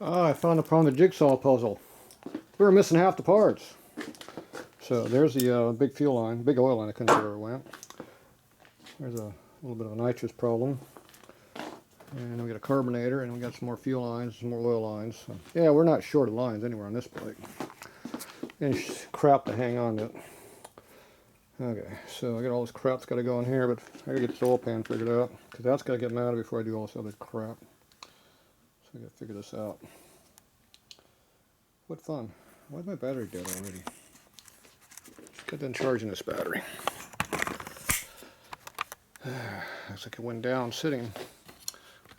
I found a problem with the jigsaw puzzle. We were missing half the parts. So there's the big fuel line, big oil line. I couldn't see where it went. There's a little bit of a nitrous problem. And then we got a carbonator, and we got some more fuel lines, some more oil lines. So, yeah, we're not short of lines anywhere on this plate. And crap to hang on to it. Okay, so I got all this crap that's got to go in here, but I gotta get this oil pan figured out, because that's got to get mounted before I do all this other crap. So I gotta figure this out. What fun. Why's my battery dead already? Just got done charging this battery. Looks like it went down sitting.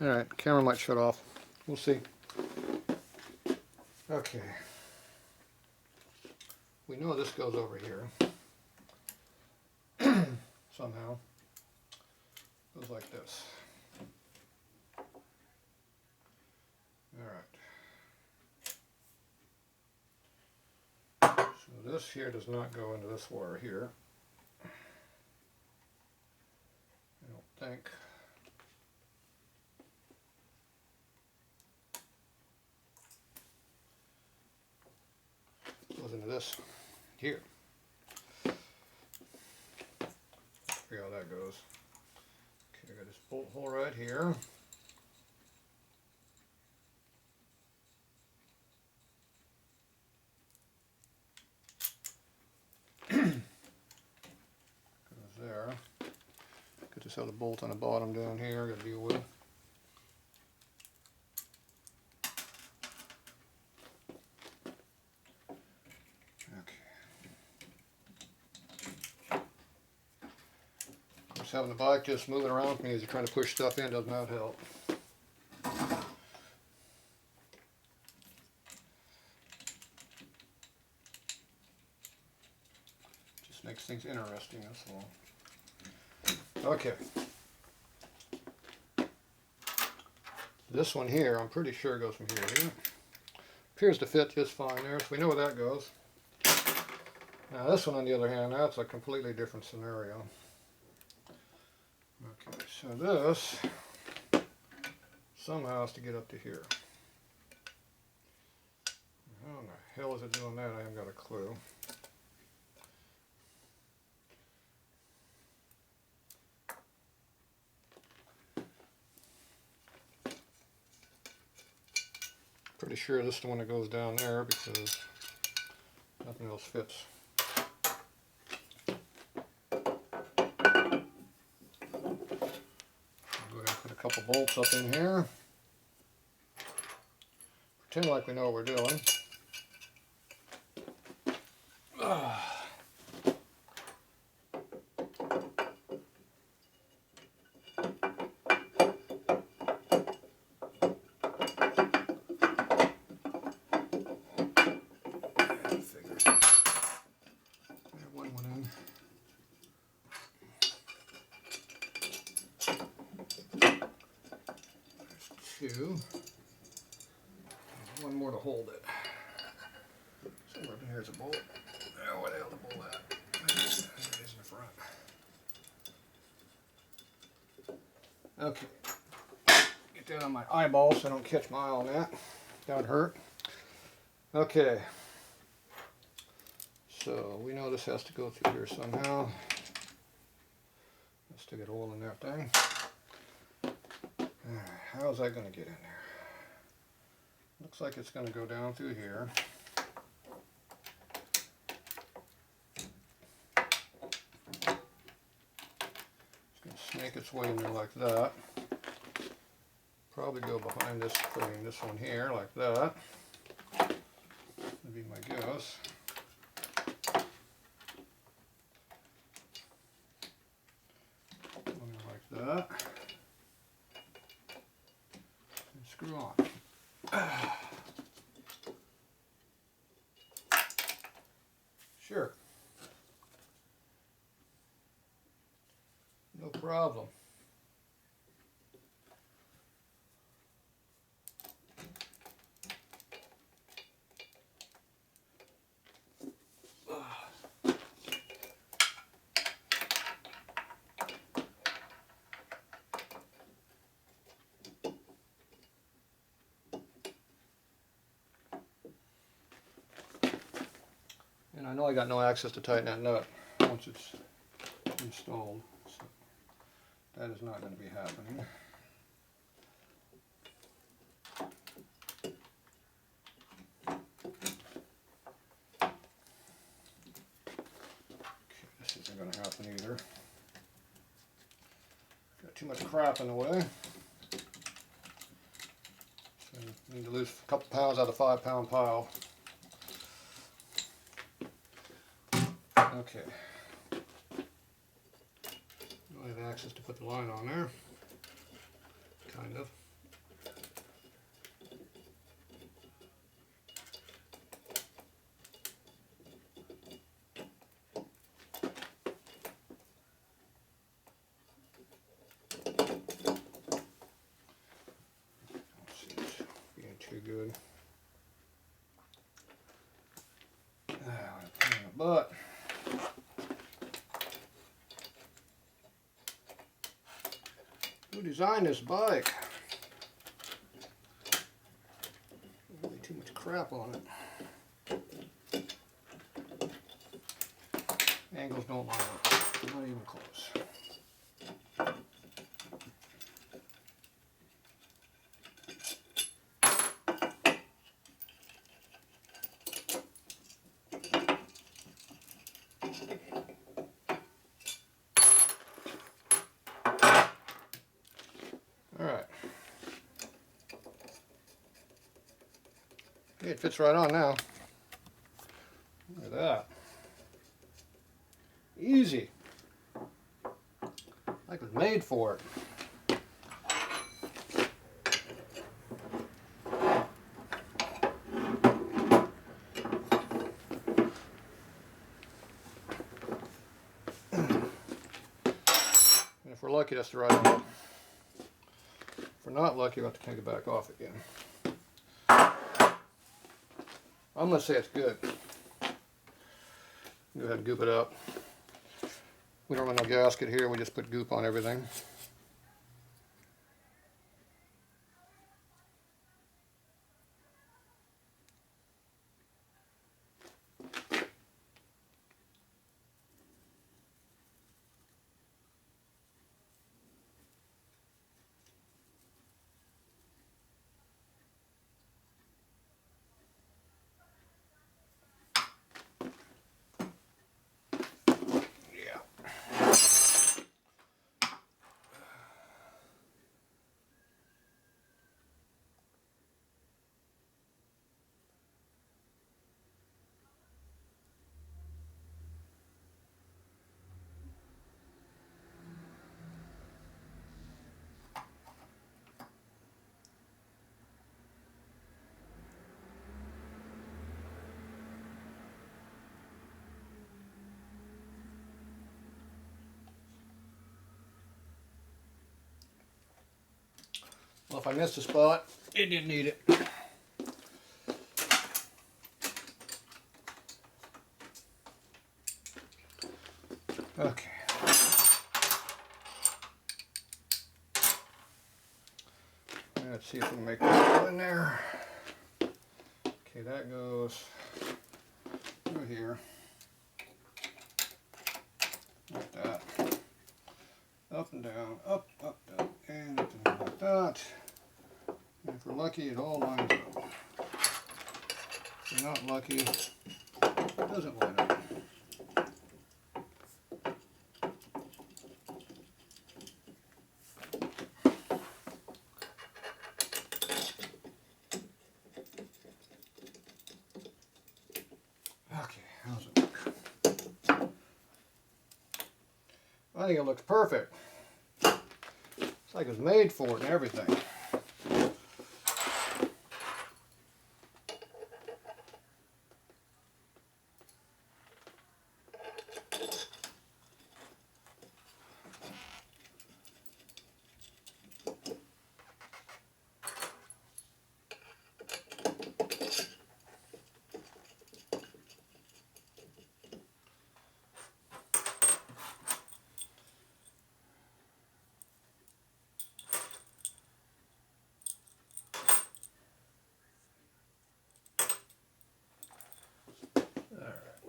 Alright, camera might shut off. We'll see. Okay. We know this goes over here. Somehow. Goes like this. Alright. So this here does not go into this wire here. I don't think. Goes into this here. Figure how that goes. Okay, I got this bolt hole right here. Goes there. Got this other bolt on the bottom down here. Got to deal with. Having the bike just moving around with me as you're trying to push stuff in does not help. Just makes things interesting, that's all. Okay. This one here, I'm pretty sure goes from here to here. Appears to fit just fine there, so we know where that goes. Now this one on the other hand, that's a completely different scenario. Okay, so this somehow has to get up to here. How in the hell is it doing that? I haven't got a clue. Pretty sure this is the one that goes down there because nothing else fits. Couple bolts up in here. Pretend like we know what we're doing. Two. One more to hold it. Somewhere up in here is a bolt. Oh, where the hell is the bolt at? There it is in the front. Okay. Get that on my eyeball so I don't catch my eye on that. That would hurt. Okay. So we know this has to go through here somehow. Let's stick it oil in that thing. How's that going to get in there? Looks like it's going to go down through here. It's going to snake its way in there like that. Probably go behind this frame, this one here, like that. That'd be my guess. One like that. Screw on. Sure. No problem. And I know I got no access to tighten that nut once it's installed, so that is not going to be happening. Okay, this isn't going to happen either. Got too much crap in the way. So I need to lose a couple pounds out of the 5-pound pile. Okay. I have access to put the line on there. Kind of. Don't see it being too good. Ah, pain in the butt. Who designed this bike? Really too much crap on it. Angles don't line up. Not even close. Alright. Okay, it fits right on now. Look at that. Easy. Like it was made for it. And if we're lucky, that's the right angle. If we're not lucky, we'll have to take it back off again. I'm going to say it's good. Go ahead and goop it up. We don't run no gasket here, we just put goop on everything. Well, if I missed a spot, it didn't need it. Okay. Let's see if we can make that go in there. Okay, that goes through here. Like that. Up and down, up, down, and down like that. And if we're lucky, it all lines up. If we're not lucky, it doesn't line up. Okay, how's it look? I think it looks perfect. It's like it was made for it and everything.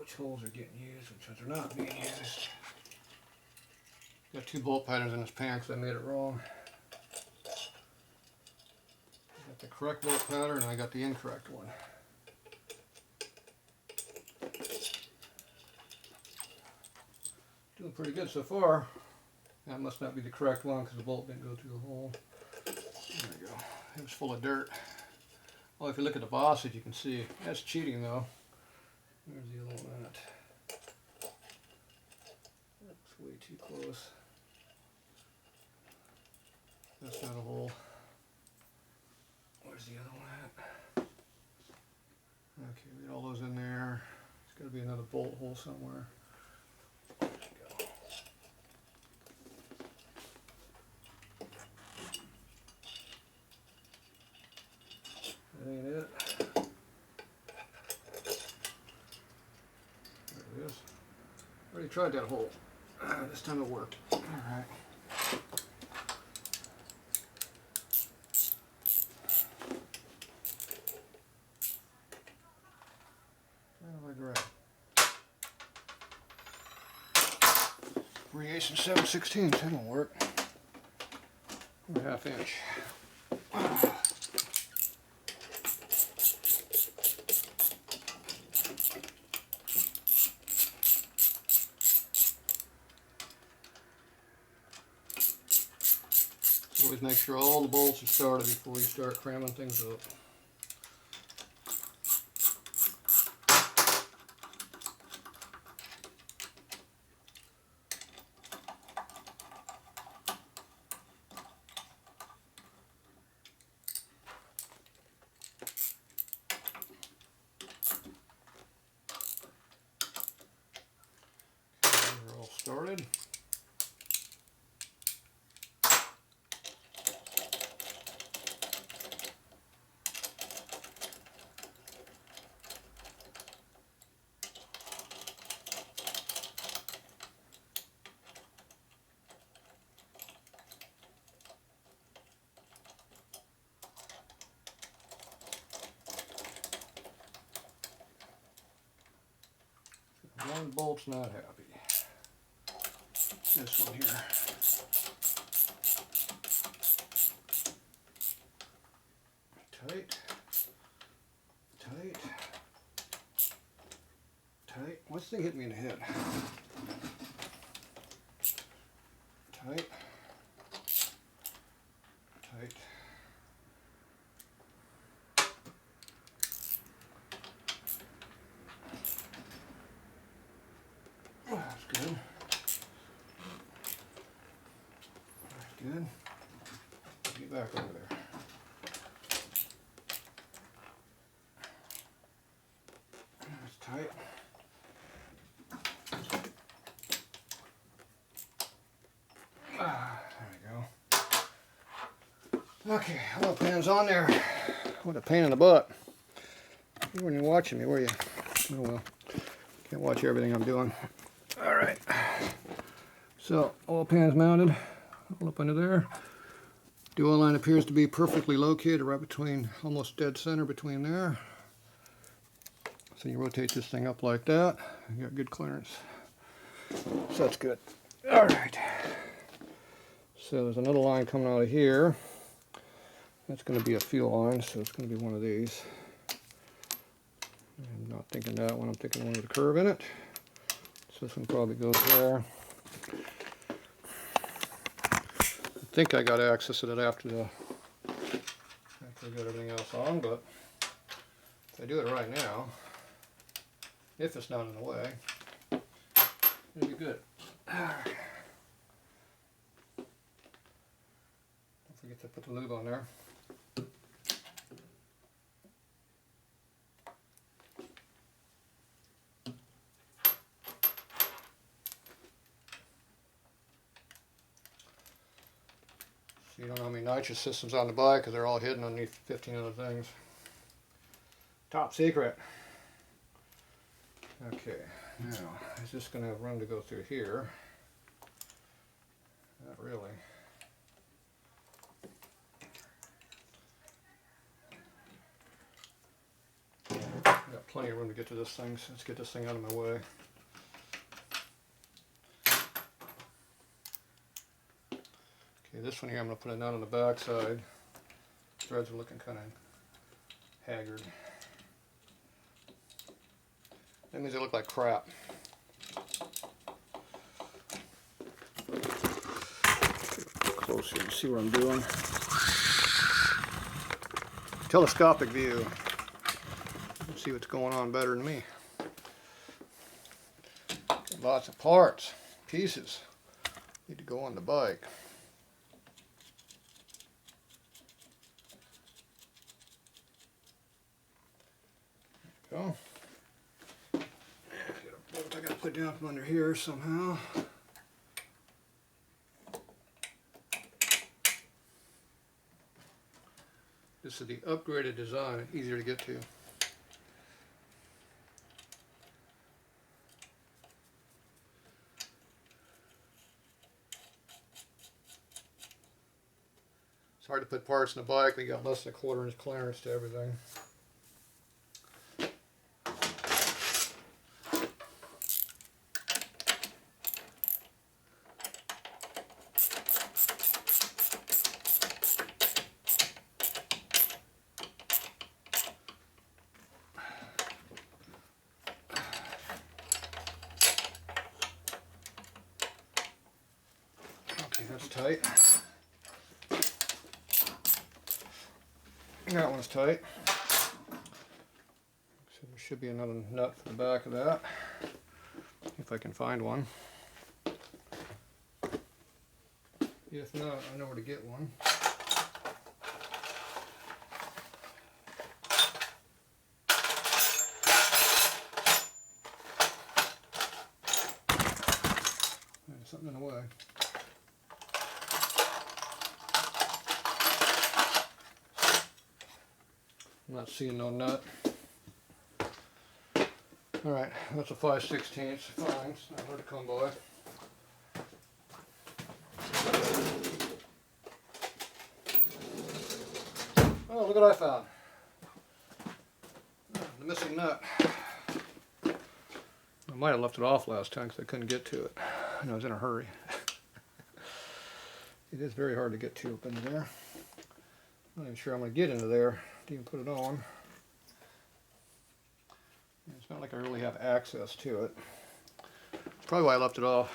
which holes are getting used, which ones are not being used. Got 2 bolt patterns in this pan because I made it wrong. I got the correct bolt pattern and I got the incorrect one. Doing pretty good so far. That must not be the correct one because the bolt didn't go through the hole. There we go. It was full of dirt. Well, if you look at the bosses, you can see that's cheating though. There's the other one at. That's way too close. That's not a hole. Where's the other one at? Okay, we got all those in there. There's got to be another bolt hole somewhere. There we go. That ain't it. There it is. Already tried that hole. This time it worked. All right. Variation 7/16, that won't work. 1/2 inch. Always make sure all the bolts are started before you start cramming things up. We're all started. One bolt's not happy. This one here. Tight. Tight. Tight. What's the thing hit me in the head? Tight. Tight. That's good. That's good. Get back over there. That's tight. There we go. Okay, oil pan's on there. What a pain in the butt. You weren't even watching me, were you? Oh well. Can't watch everything I'm doing. Alright. So, oil pan's mounted. All up under there. The oil line appears to be perfectly located right between, almost dead center between there. So you rotate this thing up like that. You got good clearance. So that's good. Alright. So there's another line coming out of here. That's going to be a fuel line, so it's going to be one of these. I'm not thinking that one, I'm thinking one with a curve in it. So this one probably goes there. I think I got access to that after I got everything else on, but if I do it right now, if it's not in the way, it'll be good. Don't forget to put the lube on there. So you don't know how many nitrous systems on the bike because they're all hidden underneath 15 other things. Top secret. Okay, now is this going to have room to go through here? Not really. Got plenty of room to get to this thing, so let's get this thing out of my way. Okay, this one here I'm going to put it down on the back side. Threads are looking kind of haggard. That means they look like crap. Closer to see what I'm doing. Telescopic view. See what's going on better than me. Lots of parts, pieces need to go on the bike. There we go. Get a bolt I gotta put down from under here somehow. This is the upgraded design, easier to get to. It's hard to put parts in the bike. We got less than a 1/4 inch clearance to everything. Okay, that's tight. That one's tight. So there should be another nut for the back of that, if I can find one. If not, I know where to get one. There's something in the way. I'm not seeing no nut. Alright, that's a 5/16. Fine, it's not hard to come by. Oh, look what I found. The missing nut. I might have left it off last time because I couldn't get to it. And I was in a hurry. It is very hard to get to up into there. I'm not even sure I'm going to get into there to even put it on. It's not like I really have access to it. Probably why I left it off.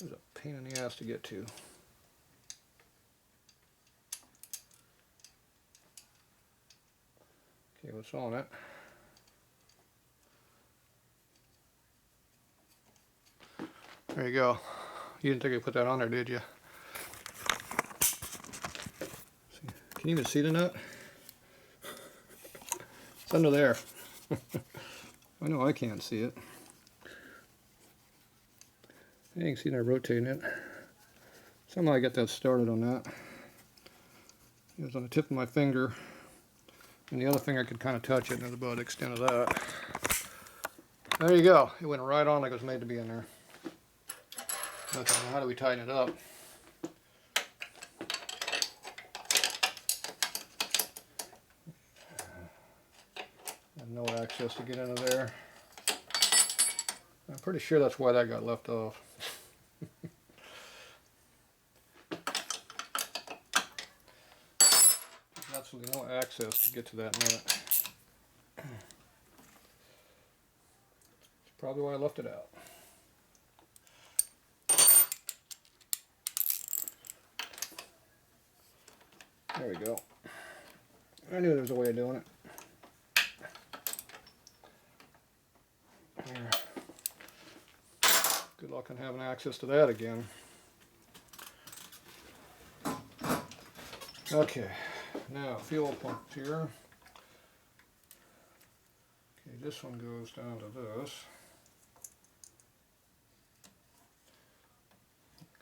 It was a pain in the ass to get to. Okay, what's on it? There you go. You didn't think I put that on there, did you? Can you even see the nut? It's under there. I know I can't see it. You can see that rotating it. Somehow I got that started on that. It was on the tip of my finger, and the other finger I could kind of touch it, and it was about the extent of that. There you go. It went right on like it was made to be in there. Okay, now how do we tighten it up? I have no access to get into there. I'm pretty sure that's why that got left off. There's absolutely no access to get to that nut. That's probably why I left it out. There we go. I knew there was a way of doing it. There. Good luck on having access to that again. Okay, now fuel pumps here. Okay, this one goes down to this.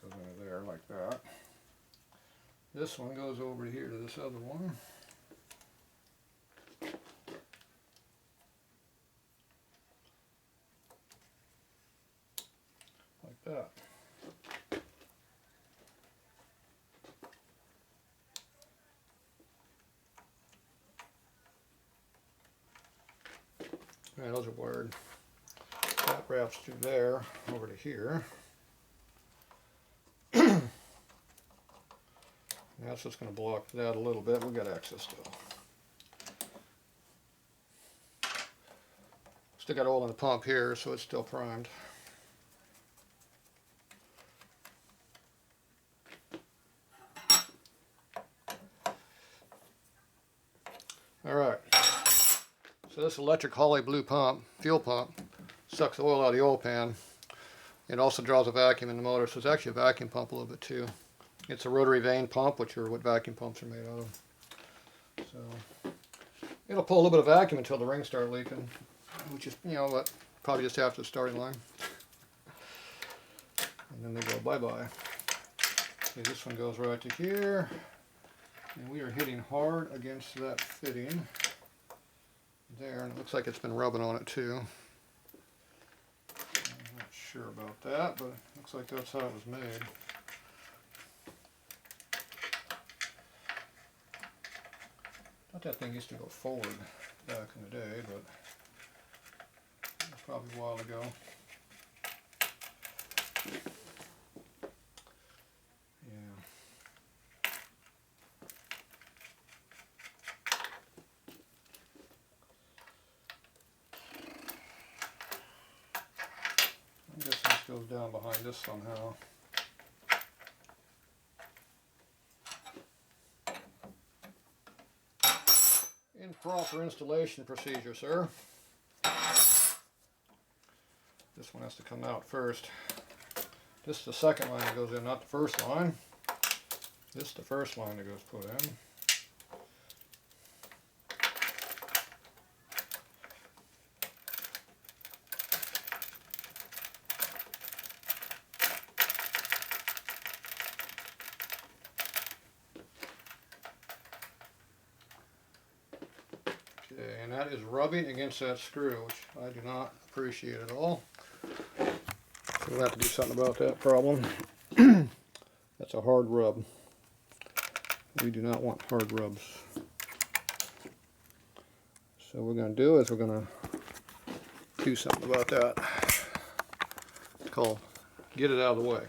Goes into there like that. This one goes over here to this other one. Like that. Yeah, those are wired. That wraps through there over to here. That's just going to block that a little bit. We've got access still. Still got oil in the pump here, so it's still primed. Alright, so this electric Harley blue pump, fuel pump, sucks the oil out of the oil pan. It also draws a vacuum in the motor, so it's actually a vacuum pump a little bit too. It's a rotary vane pump, which are what vacuum pumps are made out of. So it'll pull a little bit of vacuum until the rings start leaking, which is, you know what, probably just after the starting line. And then they go bye-bye. Okay, this one goes right to here. And we are hitting hard against that fitting there, and it looks like it's been rubbing on it too. I'm not sure about that, but it looks like that's how it was made. I thought that thing used to go forward back in the day, but it was probably a while ago. I guess this goes down behind this somehow. Improper installation procedure, sir. This one has to come out first. This is the second line that goes in, not the first line. This is the first line that goes put in. Okay, and that is rubbing against that screw, which I do not appreciate at all. So we'll have to do something about that problem. That's a hard rub. We do not want hard rubs. So what we're going to do is we're going to do something about that. It's called get it out of the way.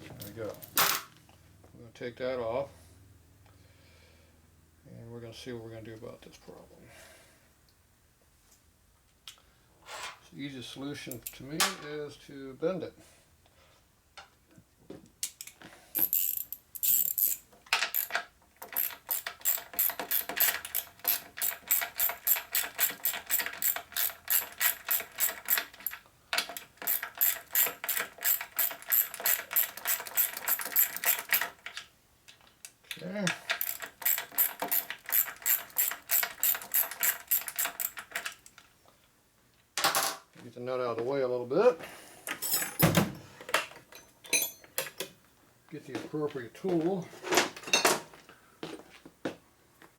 There we go. We're going to take that off, and we're going to see what we're going to do about this problem. The easiest solution to me is to bend it. Okay. Get the nut out of the way a little bit. Get the appropriate tool.